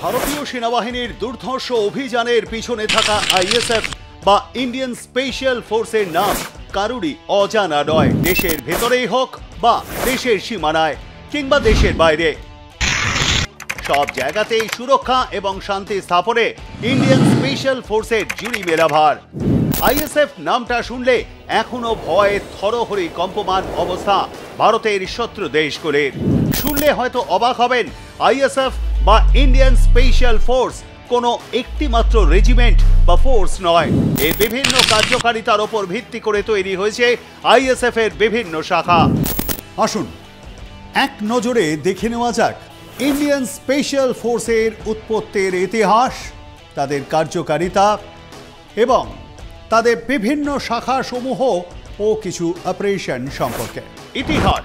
ভারতীয় সেনাবাহিনীর দুর্ধর্ষ অভিযানের পিছনে থাকা আইএসএফ বা ইন্ডিয়ান স্পেশাল ফোর্সের নাম কারুরই অজানা নয়। দেশের ভেতরেই হোক বা দেশের সীমানায় কিংবা দেশের বাইরে, সব জায়গাতেই সুরক্ষা এবং শান্তি স্থাপনে ইন্ডিয়ান স্পেশাল ফোর্সের জুড়ি মেলা ভার। আইএসএফ নামটা শুনলে এখনো ভয়ে থরহরি কম্পমান অবস্থা ভারতের শত্রু দেশগুলির। শুনলে হয়তো অবাক হবেন, আইএসএফ বা ইন্ডিয়ান স্পেশাল ফোর্স কোনো একটিমাত্র রেজিমেন্ট বা ফোর্স নয়। এই বিভিন্ন কার্যকারিতার ওপর ভিত্তি করে তৈরি হয়েছে আইএসএফ এর বিভিন্ন শাখা। আসুন এক নজরে দেখে নেওয়া যাক ইন্ডিয়ান স্পেশাল ফোর্সের উৎপত্তির ইতিহাস, তাদের কার্যকারিতা এবং তাদের বিভিন্ন শাখা সমূহ ও কিছু অপারেশন সম্পর্কে। ইতিহাস: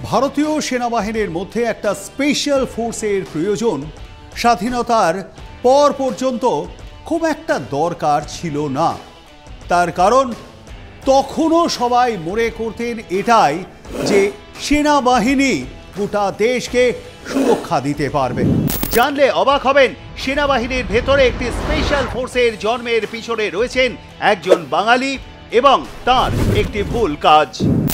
ভারতীয় সেনাবাহিনীর মধ্যে একটা স্পেশাল ফোর্সের প্রয়োজন স্বাধীনতার পর পর্যন্ত খুব একটা দরকার ছিল না। তার কারণ তখনও সবাই মনে করতেন এটাই যে সেনাবাহিনী গোটা দেশকে সুরক্ষা দিতে পারবে। জানলে অবাক হবেন, সেনাবাহিনীর ভেতরে একটি স্পেশাল ফোর্সের জন্মের পিছনে রয়েছেন একজন বাঙালি এবং তার একটি ভুল কাজ।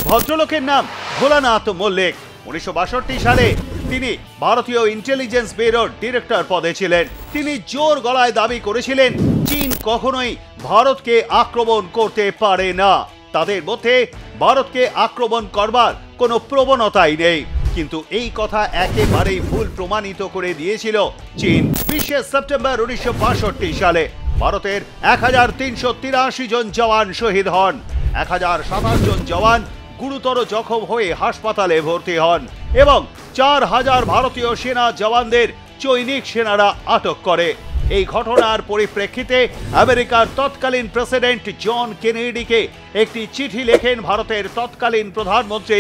ভদ্রলোকের নাম ভোলানাথ মল্লিক। 1962 সালে তিনি ভারতীয় ইন্টেলিজেন্স ব্যুরোর ডিরেক্টর পদে ছিলেন। তিনি জোর গলায় দাবি করেছিলেন চীন কখনোই ভারতকে আক্রমণ করতে পারে না, তাদের মধ্যে ভারতকে আক্রমণ করবার কোনো প্রবণতাই নেই। কিন্তু এই কথা একেবারেই ভুল প্রমাণিত করে দিয়েছিল চীন। 20 সেপ্টেম্বর 1962 সালে ভারতের 1383 জন জওয়ান শহীদ হন। 1027 জন জওয়ান গুরুতর জখম হয়ে হাসপাতালে ভর্তি হন এবং 4000 ভারতীয় সেনা জওয়ানদের চৈনিক সেনারা আটক করে। এই ঘটনার পরিপ্রেক্ষিতে আমেরিকার তৎকালীন প্রেসিডেন্ট জন কেনেডিকে একটি চিঠি লেখেন ভারতের তৎকালীন প্রধানমন্ত্রী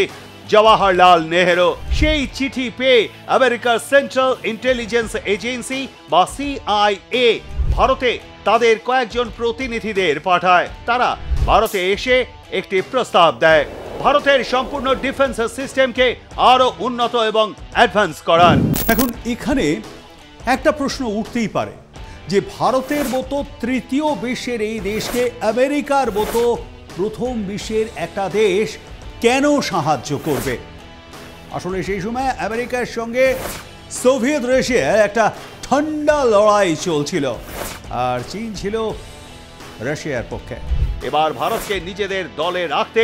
জওয়াহরলাল নেহেরু। সেই চিঠি পেয়ে আমেরিকার সেন্ট্রাল ইন্টেলিজেন্স এজেন্সি বা সিআইএ ভারতে তাদের কয়েকজন প্রতিনিধিদের পাঠায়। তারা ভারতে এসে একটি প্রস্তাব দেয় ভারতের সম্পূর্ণ ডিফেন্স সিস্টেমকে আরো উন্নত এবং অ্যাডভান্স করার। এখন এখানে একটা প্রশ্ন উঠতেই পারে যে ভারতের মতো তৃতীয় বিশ্বের এই দেশকে আমেরিকার মতো প্রথম বিশ্বের একটা দেশ কেন সাহায্য করবে? আসলে সেই সময় আমেরিকার সঙ্গে সোভিয়েত রাশিয়ার একটা ঠান্ডা লড়াই চলছিল আর চীন ছিল রাশিয়ার পক্ষে। এবার ভারতকে নিজেদের দলে রাখতে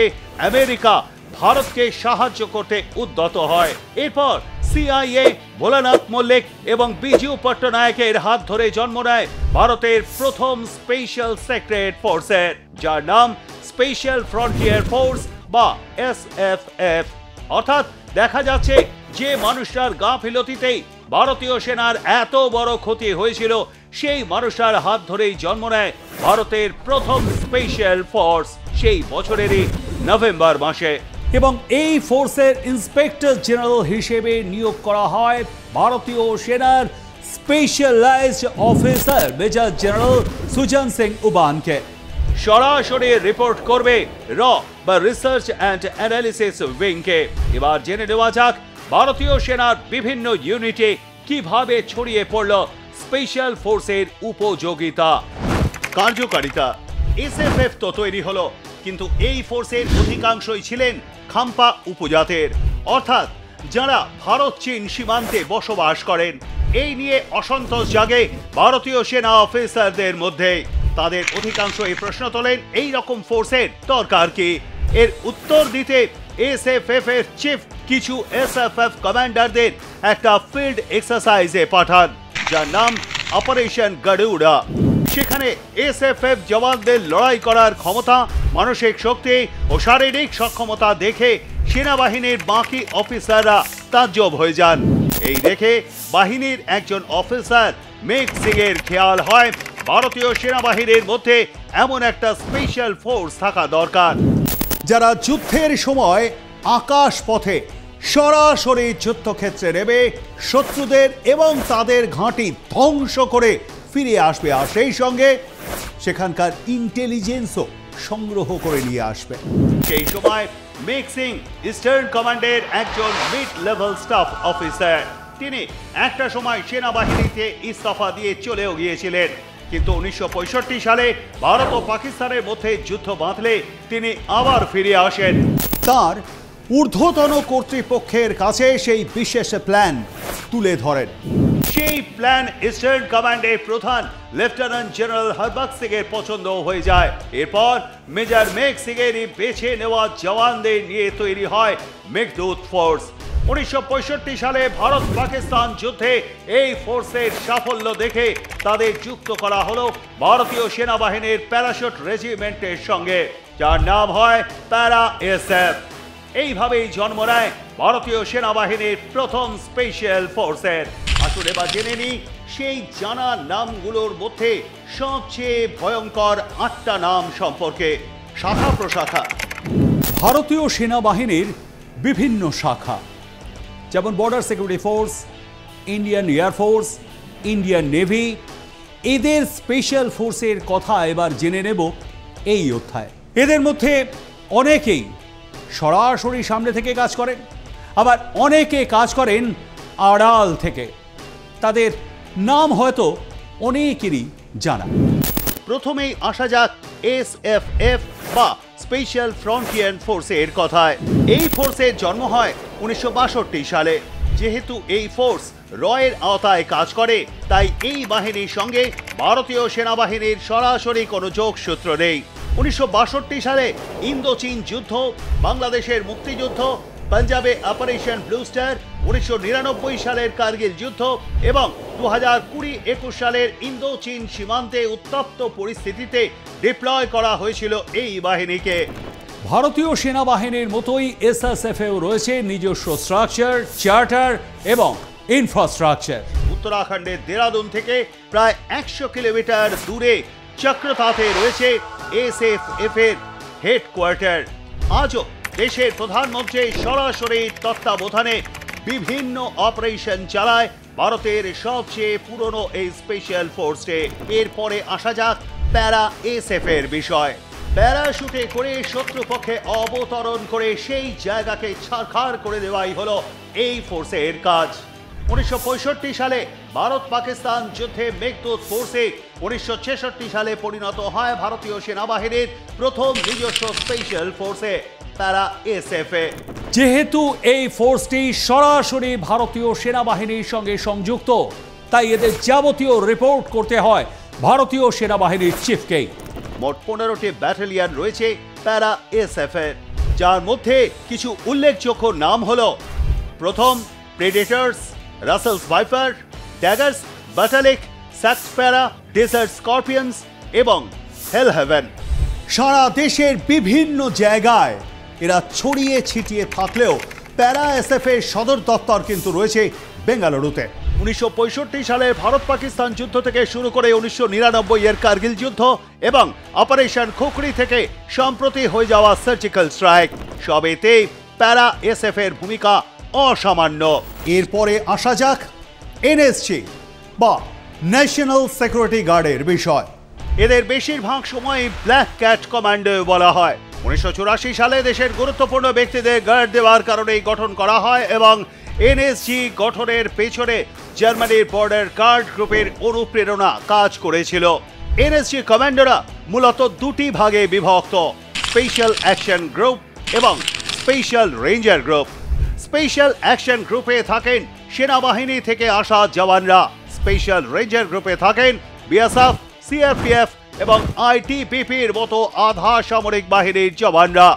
আমেরিকা ভারতকে সাহায্য করতে উদ্যত হয়। এরপর সিআইএ ভোলানাথ মল্লিক এবং বিজু পট্টনায়কের হাত ধরে জন্ম নেয় ভারতের প্রথম স্পেশাল সিক্রেট ফোর্সের, যার নাম স্পেশাল ফ্রন্টিয়ার ফোর্স বা এসএফএফ। অর্থাৎ দেখা যাচ্ছে যে মানুষটার গাফিলতিতেই ভারতীয় সেনার এত বড় ক্ষতি হয়েছিল, সেই মানুষটার হাত ধরেই জন্ম নেয় ভারতের প্রথম স্পেশাল ফোর্স সেই বছরেরই নভেম্বর মাসে। এবং এই ফোর্সের ইন্সপেক্টর জেনারেল হিসেবে নিয়োগ করা হয় ভারতীয় সেনার specialized officer major general Sujan Singh উবানকে। সরাসরি রিপোর্ট করবে র বা রিসার্চ অ্যান্ড অ্যানালিসিস উইংকে। এবার জেনে নেওয়া যাক ভারতীয় সেনার বিভিন্ন ইউনিটে কিভাবে ছড়িয়ে পড়ল স্পেশাল ফোর্সের উপযোগিতা। কার্যকারিতা: এসএফএফ তো তৈরি হলো, কিন্তু এই ফোর্সের অধিকাংশই ছিলেন খাম্পা উপজাতের, অর্থাৎ যারা ভারত চীন সীমান্তে বসবাস করেন। এই নিয়ে অসন্তোষ জাগে ভারতীয় সেনা অফিসারদের মধ্যে। তাদের অধিকাংশ এই প্রশ্ন তোলেন, এই রকম ফোর্সের দরকার কি? এর উত্তর দিতে এসএফএফ এর চিফ কিছু এসএফএফ কমান্ডারদের একটা ফিল্ড এক্সারসাইজে পাঠান, যার নাম অপারেশন গরুড়া। সেখানে এসএফএফ জওয়ানদের লড়াই করার ক্ষমতা, মানসিক শক্তি ও শারীরিক সক্ষমতা দেখে সেনাবাহিনীর বাকি অফিসাররা তাজ্জব হয়ে যান। এই দেখে বাহিনীর একজন অফিসার মেঘ সিং এর খেয়াল হয় ভারতীয় সেনাবাহিনীর মধ্যে এমন একটা স্পেশাল ফোর্স থাকা দরকার, যারা যুদ্ধের সময় আকাশ পথে সরাসরি যুদ্ধক্ষেত্রে নেমে শত্রুদের এবং তাদের ঘাঁটি ধ্বংস করে ফিরে আসবে, আর সেই সঙ্গে সেখানকার ইন্টেলিজেন্সও সংগ্রহ করে নিয়ে আসবে। সেই সময় মেঘ সিং ইস্টার্ন কমান্ডের একজন মিড লেভেল স্টাফ অফিসার। তিনি একটা সময় সেনাবাহিনীতে ইস্তফা দিয়ে চলেও গিয়েছিলেন, কিন্তু 1965 সালে ভারত ও পাকিস্তানের মধ্যে যুদ্ধ বাঁধলে তিনি আবার ফিরে আসেন। তার ঊর্ধ্বতন কর্তৃপক্ষের কাছে সেই বিশেষ প্ল্যান তুলে ধরেন। সেই প্ল্যান ইস্টার্ন কমান্ডের প্রধান লেফটেন্যান্ট জেনারেল হরবক্স সিং এর পছন্দ হয়ে যায়। এরপর মেজর মেঘ সিং এর বেছে নেওয়া জওয়ানদের নিয়ে তৈরি হয় মেঘদূত ফোর্স। 1965 সালে ভারত পাকিস্তান যুদ্ধে এই ফোর্সের সাফল্য দেখে তাদের যুক্ত করা হলো ভারতীয় সেনাবাহিনীর প্যারাশুট রেজিমেন্টের সঙ্গে, যার নাম হয় প্যারা এসএফ। এইভাবেই জন্ম নেয় ভারতীয় সেনাবাহিনীর প্রথম স্পেশাল ফোর্সের। আসলে এবার জেনে নিই সেই জানা নামগুলোর মধ্যে সবচেয়ে ভয়ঙ্কর 8টা নাম সম্পর্কে। শাখা প্রশাখা। ভারতীয় সেনাবাহিনীর বিভিন্ন শাখা, যেমন border security force, Indian air force, Indian navy, এদের স্পেশাল ফোর্সের কথা এবার জেনে নেব এই অধ্যায়ে। এদের মধ্যে অনেকেই সরাসরি সামনে থেকে কাজ করেন, আবার অনেকে কাজ করেন আড়াল থেকে। তাদের নাম হয়তো অনেকেরই জানা। প্রথমেই আসা যাক এসএফএফ বা স্পেশাল ফ্রন্টিয়ার ফোর্সের কথায়। এই ফোর্সের জন্ম হয় 1962 সালে। যেহেতু এই ফোর্স রয়ের আওতায় কাজ করে, তাই এই বাহিনীর সঙ্গে ভারতীয় সেনাবাহিনীর সরাসরি কোনো যোগসূত্র নেই। 1962 সালে ইন্দো-চীন যুদ্ধ, বাংলাদেশের মুক্তিযুদ্ধ, পাঞ্জাবে অপারেশন ব্লু স্টার, 1999 সালের কার্গিল যুদ্ধ এবং 2020-21 সালের ইন্দো-চীন সীমান্তে উত্তপ্ত পরিস্থিতিতে ডিপ্লয় করা হয়েছিল এই বাহিনীকে। ভারতীয় সেনাবাহিনীর মতোই এসএসএফেও রয়েছে নিজস্ব স্ট্রাকচার, চার্টার এবং ইনফ্রাস্ট্রাকচার। উত্তরাখণ্ডের দেরাদুন থেকে প্রায় 100 কিলোমিটার দূরে চক্রতাতে রয়েছে এসএফএফ এর হেডকোয়ার্টার। আজও দেশের প্রধানমন্ত্রীর সরাসরি তত্ত্বাবধানে বিভিন্ন অপারেশন চালায় ভারতের সবচেয়ে পুরনো এই স্পেশাল ফোর্সে। এরপরে আসা যাক প্যারা এসএফ এর বিষয়। প্যারাশুটে করে শত্রুপক্ষে অবতরণ করে সেই জায়গাকে ছারখার করে দেওয়াই হলো এই ফোর্সের কাজ। 1965 সালে ভারত পাকিস্তান যুদ্ধে মেঘদূত ফোর্সে 1966 সালে পরিণত হয় ভারতীয় সেনাবাহিনীর প্রথম নিজস্ব স্পেশাল ফোর্সে প্যারা এসএফ এ। যেহেতু এই ফোর্সটি সরাসরি ভারতীয় সেনাবাহিনীর সঙ্গে সংযুক্ত, তাই এদের যাবতীয় রিপোর্ট করতে হয় ভারতীয় সেনাবাহিনীর চিফকেই। মোট 15টি ব্যাটালিয়ন রয়েছে প্যারা এসএফ এর, যার মধ্যে কিছু উল্লেখযোগ্য নাম হলো: প্রথম প্রেডেটর্স, Russell's viper, daggers, Batalik, sax প্যারা, ডেজার্ট স্করপিয়ন্স এবং হেল হেভেন। সারা দেশের বিভিন্ন জায়গায় এরা ছড়িয়ে ছিটিয়ে থাকলেও প্যারা এসএফ এর সদর দপ্তর কিন্তু রয়েছে বেঙ্গালুরুতে। 1965 সালে ভারত পাকিস্তান যুদ্ধ থেকে শুরু করে 1999 এর কার্গিল যুদ্ধ এবং অপারেশন খুকরি থেকে সম্প্রতি হয়ে যাওয়া সার্জিক্যাল স্ট্রাইক, সবেতেই প্যারা এসএফ এর ভূমিকা অসামান্য। এরপরে আসা যাক এনএসজি বা ন্যাশনাল সিকিউরিটি গার্ডের বিষয়। এদের বেশিরভাগ সময় ব্ল্যাক ক্যাট কমান্ডো বলা হয়। 1984 সালে দেশের গুরুত্বপূর্ণ ব্যক্তিদের গার্ড দেওয়ার কারণেই গঠন করা হয় এবং এনএসজি গঠনের পেছনে জার্মানির বর্ডার গার্ড গ্রুপের অনুপ্রেরণা কাজ করেছিল। এনএসজি কমান্ডোরা মূলত দুটি ভাগে বিভক্ত: স্পেশাল অ্যাকশন গ্রুপ এবং special ranger group. Special action গ্রুপে থাকেন সেনাবাহিনী থেকে আসা জওয়ানরা, স্পেশাল রেঞ্জার গ্রুপে থাকেন বিএসএফ, সিআরপিএফ এবং আইটিবিপির মতো আধা সামরিক বাহিনীর জওয়ানরা।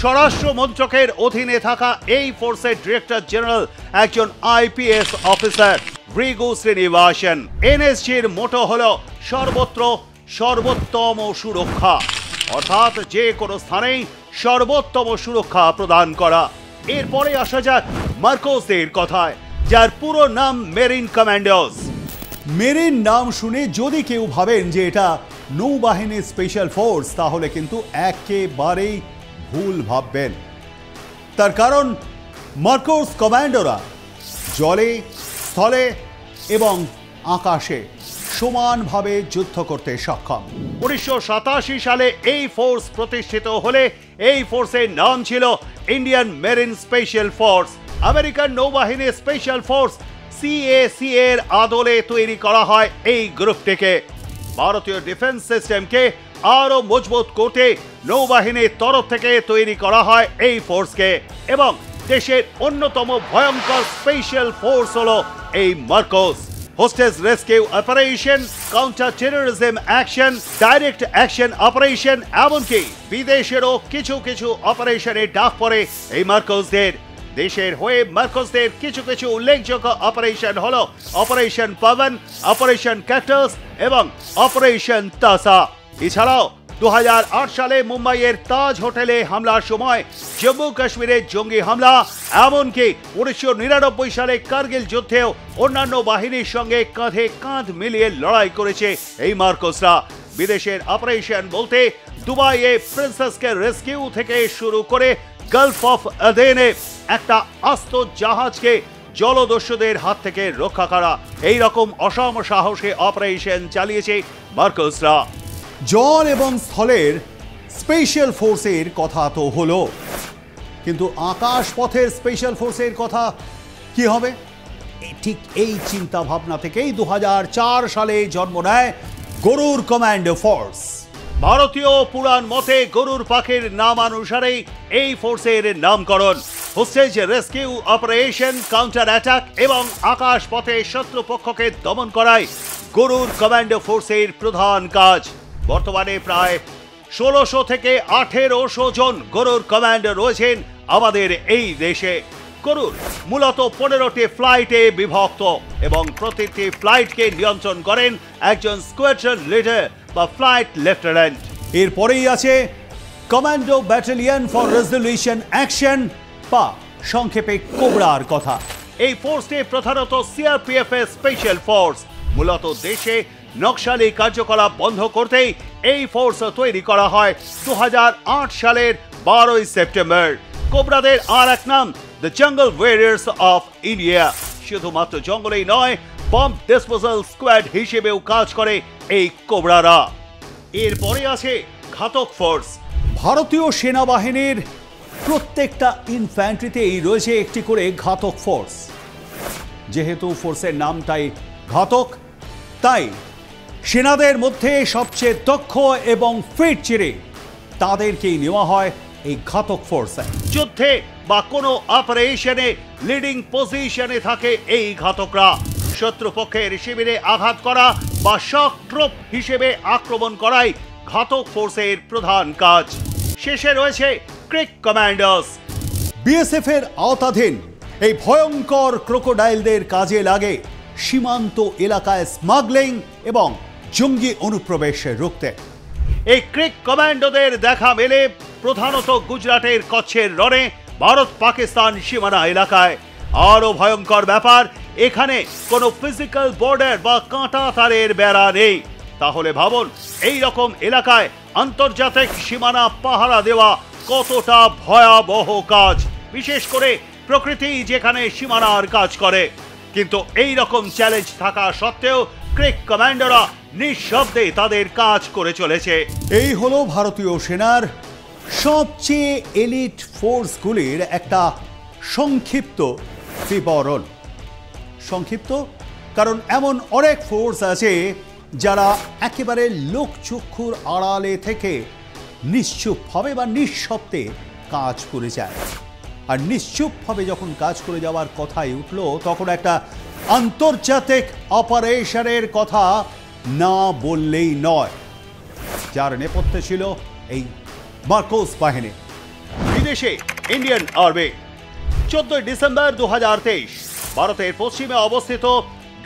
স্বরাষ্ট্র মন্ত্রকের অধীনে থাকা এই ফোর্সের ডিরেক্টর জেনারেল একজন আইপিএস অফিসার, ভৃগু শ্রীনিবাসন। এনএসজির মোটো হলো সর্বত্র সর্বোত্তম সুরক্ষা, অর্থাৎ যে কোনো স্থানেই সর্বোত্তম সুরক্ষা প্রদান করা। এরপরে আসা যাক মার্কোসের কথায়, যার পুরো নাম মেরিন কমান্ডোস। মেরিন নাম শুনে যদি কেউ ভাবেন যে এটা নৌবাহিনীর স্পেশাল ফোর্স, তাহলে কিন্তু একেবারেই ভুল ভাববেন। তার কারণ মার্কোস কমান্ডোরা জলে, স্থলে এবং আকাশে সমানভাবে যুদ্ধ করতে সক্ষম। 1987 সালে এই ফোর্স প্রতিষ্ঠিত হলে এই ফোর্সের নাম ছিল Indian marine special force. American নৌবাহিনীর স্পেশাল ফোর্স সিএসি এর আদলে তৈরি করা হয় এই গ্রুপটিকে। ভারতীয় ডিফেন্স সিস্টেমকে আরো মজবুত করতে নৌবাহিনীর তরফ থেকে তৈরি করা হয় এই ফোর্সকে, এবং দেশের অন্যতম ভয়ঙ্কর স্পেশাল ফোর্স হলো এই Marcos. Hostess rescue operation, counter terrorism action, direct action operation, এমনকি বিদেশেরও কিছু কিছু অপারেশনে ডাক পড়ে এই মার্কোসদের। দেশের হয়ে মার্কোসদের কিছু কিছু উল্লেখযোগ্য অপারেশন হলো অপারেশন পবন, অপারেশন ক্যাকটাস এবং অপারেশন তাসা। এছাড়াও 2008 সালে মুম্বাইয়ের তাজ হোটেলে হামলার সময় জম্মু কাশ্মীরের জঙ্গি হামলা, এমনকি 1999 সালে কার্গিল যুদ্ধেও অন্যান্য বাহিনীর সঙ্গে কাঁধে কাঁধ মিলিয়ে লড়াই করেছে এই মার্কোসরা। বিদেশের অপারেশন বলতে দুবাইয়ে প্রিন্সেসকে রেস্কিউ থেকে শুরু করে গালফ অফ আদেনে একটা আস্ত জাহাজকে জলদস্যুদের হাত থেকে রক্ষা করা, এই রকম অসম সাহসী অপারেশন চালিয়েছে মার্কোসরা। জল এবং স্থলের স্পেশাল ফোর্সের কথা তো হলো, কিন্তু আকাশ পথের স্পেশাল ফোর্সের কথা কি হবে? ঠিক এই চিন্তা ভাবনা থেকেই 2004 সালে জন্ম নেয় গরুর কমান্ডো ফোর্স। ভারতীয় পুরাণ মতে গরুর পাখির নামানুসারেই এই ফোর্সের নামকরণ। Hostess rescue operation, counter attack এবং আকাশ পথে শত্রুপক্ষকে দমন করাই গরুর কমান্ডো ফোর্সের প্রধান কাজ। বর্তমানে প্রায় 1600 থেকে 1800 জন গরুর কমান্ডো রয়েছেন আমাদের এই দেশে। গরুর মূলত 15টি ফ্লাইটে বিভক্ত এবং প্রতিটি ফ্লাইটকে নিয়ন্ত্রণ করেন একজন স্কোয়াড্রন লিডার বা ফ্লাইট লেফটেন্যান্ট। এরপরেই আছে commando battalion for resolution action বা সংক্ষেপে কোবরার কথা। এই ফোর্সটি প্রধানত সিআরপিএফ এর স্পেশাল ফোর্স। মূলত দেশে নকশালি কার্যকলাপ বন্ধ করতেই এই ফোর্স তৈরি করা হয় 2008 সালের 12 সেপ্টেম্বর। কোবরাদের আর এক নাম the jungle Warriors of India. শুধুমাত্র জঙ্গলেই নয়, বম্ব ডিসপোজাল স্কোয়াড হিসেবেও কাজ করে এই কোবরারা। এরপরে আছে ঘাতক ফোর্স। ভারতীয় সেনাবাহিনীর প্রত্যেকটা ইনফ্যান্ট্রিতেই রয়েছে একটি করে ঘাতক ফোর্স। যেহেতু ফোর্সের নামটাই ঘাতক, তাই সেনাদের মধ্যে সবচেয়ে দক্ষ এবং ফিট চিরে তাদেরকেই নেওয়া হয় এই ঘাতক ফোর্সে। যুদ্ধে বা কোনো অপারেশনে লিডিং পজিশনে থাকে এই ঘাতকরা। শত্রুপক্ষের শিবিরে আঘাত করা বা শক ট্রুপ হিসেবে আক্রমণ করাই ঘাতক ফোর্সের প্রধান কাজ। শেষে রয়েছে ক্রিক কমান্ডার্স। বিএসএফ এর আওতাধীন এই ভয়ঙ্কর ক্রোকোডাইলদের কাজে লাগে সীমান্ত এলাকায় স্মাগলিং এবং জঙ্গি অনুপ্রবেশ রুখতে। এই ক্রিক কমান্ডোদের দেখা মেলে প্রধানত গুজরাটের কচ্ছের রণে ভারত পাকিস্তান সীমানা এলাকায়। আরও ভয়ঙ্কর ব্যাপার, এখানে কোনো ফিজিক্যাল বর্ডার বা কাঁটা তারের বেড়া নেই। তাহলে ভাবুন এই রকম এলাকায় আন্তর্জাতিক সীমানা পাহারা দেওয়া কতটা ভয়াবহ কাজ, বিশেষ করে প্রকৃতি যেখানে সীমানার কাজ করে। কিন্তু এই রকম চ্যালেঞ্জ থাকা সত্ত্বেও ক্রিক কমান্ডোরা নিঃশব্দে তাদের কাজ করে চলেছে। এই হলো ভারতীয় সেনার সবচেয়ে এলিট ফোর্সগুলির একটা সংক্ষিপ্ত বিবরণ। সংক্ষিপ্ত কারণ এমন অনেক ফোর্স আছে যারা একেবারে লোকচক্ষুর আড়ালে থেকে নিশ্চুপভাবে বা নিঃশব্দে কাজ করে যায়। আর নিশ্চুপভাবে যখন কাজ করে যাওয়ার কথাই উঠল, তখন একটা আন্তর্জাতিক অপারেশনের কথা না বললেই নয়, যার নেপথ্যে ছিল এই মার্কোস বাহিনী। বিদেশে ইন্ডিয়ান আর্মি। 14 ডিসেম্বর 2023 ভারতের পশ্চিমে অবস্থিত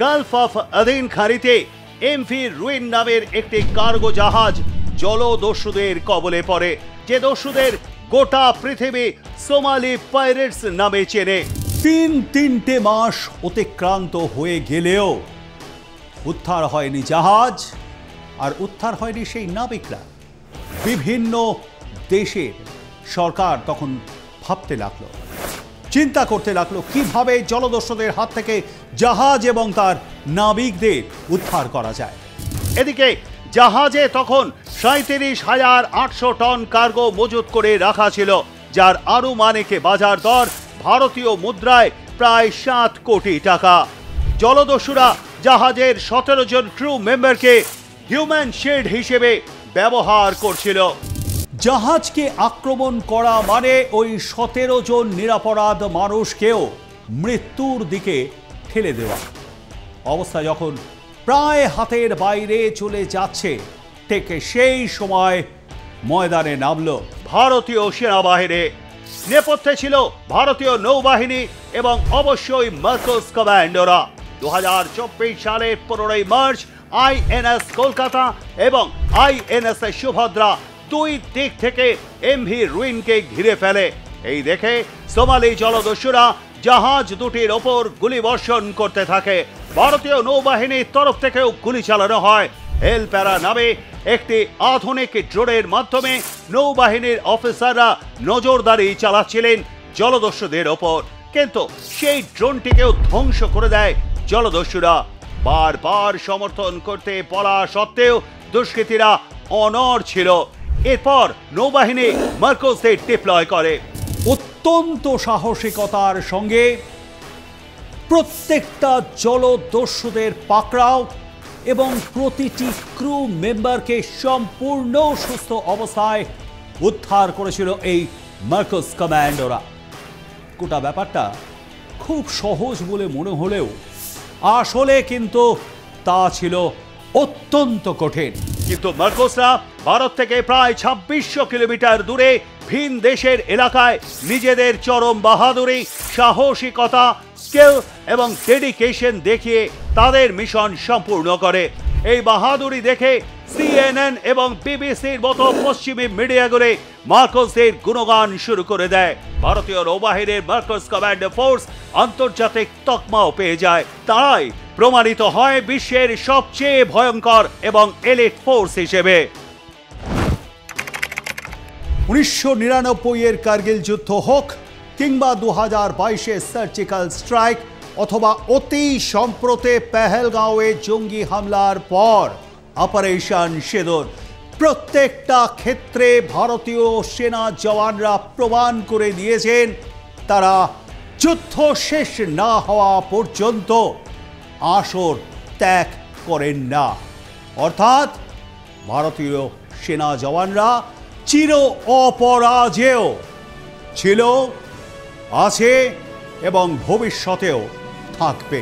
গালফ অফ আদেন খাঁড়িতে এমভি রুইন নামের একটি কার্গো জাহাজ জলদস্যুদের কবলে পড়ে, যে দস্যুদের গোটা পৃথিবী সোমালি পাইরেটস নামে চেনে। তিনটে মাস অতিক্রান্ত হয়ে গেলেও উদ্ধার হয়নি জাহাজ, আর উদ্ধার হয়নি সেই নাবিকরা। বিভিন্ন দেশের সরকার তখন ভাবতে লাগলো, চিন্তা করতে লাগলো কিভাবে জলদস্যুদের হাত থেকে জাহাজ এবং তার নাবিকদের উদ্ধার করা যায়। এদিকে জাহাজে তখন 37,800 টন কার্গো মজুত করে রাখা ছিল, যার আনুমানিক বাজার দর ভারতীয় মুদ্রায় প্রায় 7 কোটি টাকা। জলদস্যুরা জাহাজের 17 জন ক্রু মেম্বারকে হিউম্যান শিল্ড হিসেবে ব্যবহার করছিল। জাহাজকে আক্রমণ করা মানে ওই 17 জন নিরপরাধ মানুষকেও মৃত্যুর দিকে ঠেলে দেওয়া। অবস্থা যখন প্রায় হাতের বাইরে চলে যাচ্ছে, ঠিক সেই সময় ময়দানে নামল ভারতীয় সেনাবাহিনী। নেপথ্যে ছিল ভারতীয় নৌবাহিনী এবং অবশ্যই মার্কোস কমান্ডোরা। 2024 সালের 15 মার্চ আইএনএস কলকাতা এবং আইএনএস সুভদ্রা দুই দিক থেকে এমভি রুইনকে ঘিরে ফেলে। এই দেখে সোমালি জলদস্যুরা জাহাজ দুটির ওপর গুলিবর্ষণ করতে থাকে। ভারতীয় নৌবাহিনীর তরফ থেকেও গুলি চালানো হয়। হেলপ্যারা নামে একটি আধুনিক ড্রোনের মাধ্যমে নৌবাহিনীর অফিসাররা নজরদারি চালাচ্ছিলেন জলদস্যুদের ওপর, কিন্তু সেই ড্রোনটিকেও ধ্বংস করে দেয় জলদস্যুরা। বারবার সমর্থন করতে বলা সত্ত্বেও দুষ্কৃতীরা অনড় ছিল। এরপর নৌবাহিনী মার্কোসদের ডিপ্লয় করে। অত্যন্ত সাহসিকতার সঙ্গে প্রত্যেকটা জলদস্যুদের পাকড়াও এবং প্রতিটি ক্রু মেম্বারকে সম্পূর্ণ সুস্থ অবস্থায় উদ্ধার করেছিল এই মার্কোস কমান্ডোরা। গোটা ব্যাপারটা খুব সহজ বলে মনে হলেও আসলে কিন্তু তা ছিল অত্যন্ত কঠিন। কিন্তু মার্কোসরা ভারত থেকে প্রায় 2600 কিলোমিটার দূরে ভিন দেশের এলাকায় নিজেদের চরম বাহাদুরি, সাহসিকতা, স্কিল এবং ডেডিকেশন দেখিয়ে তাদের মিশন সম্পূর্ণ করে। এই বাহাদুরি দেখে সিএনএন এবং বিবিসির মতো পশ্চিমী মিডিয়াগুলো মার্কোসদের গুণগান শুরু করে দেয়। ভারতীয় নৌবাহিনীর মার্কোস কমান্ডো ফোর্স আন্তর্জাতিক তকমাও পেয়ে যায়। তারাই প্রমাণিত হয় বিশ্বের সবচেয়ে ভয়ঙ্কর এবং এলিট ফোর্স হিসেবে। 1999 এর কার্গিল যুদ্ধ হোক কিংবা 2022 সার্জিক্যাল স্ট্রাইক অথবা অতি সম্প্রতি পেহেলগাঁওয়ে জঙ্গি হামলার পর অপারেশন সিঁদুর, প্রত্যেকটা ক্ষেত্রে ভারতীয় সেনা জওয়ানরা প্রমাণ করে দিয়েছেন তারা যুদ্ধ শেষ না হওয়া পর্যন্ত আসর ত্যাগ করেন না। অর্থাৎ ভারতীয় সেনা জওয়ানরা চির অপরাজেয় ছিল, আছে এবং ভবিষ্যতেও থাকবে।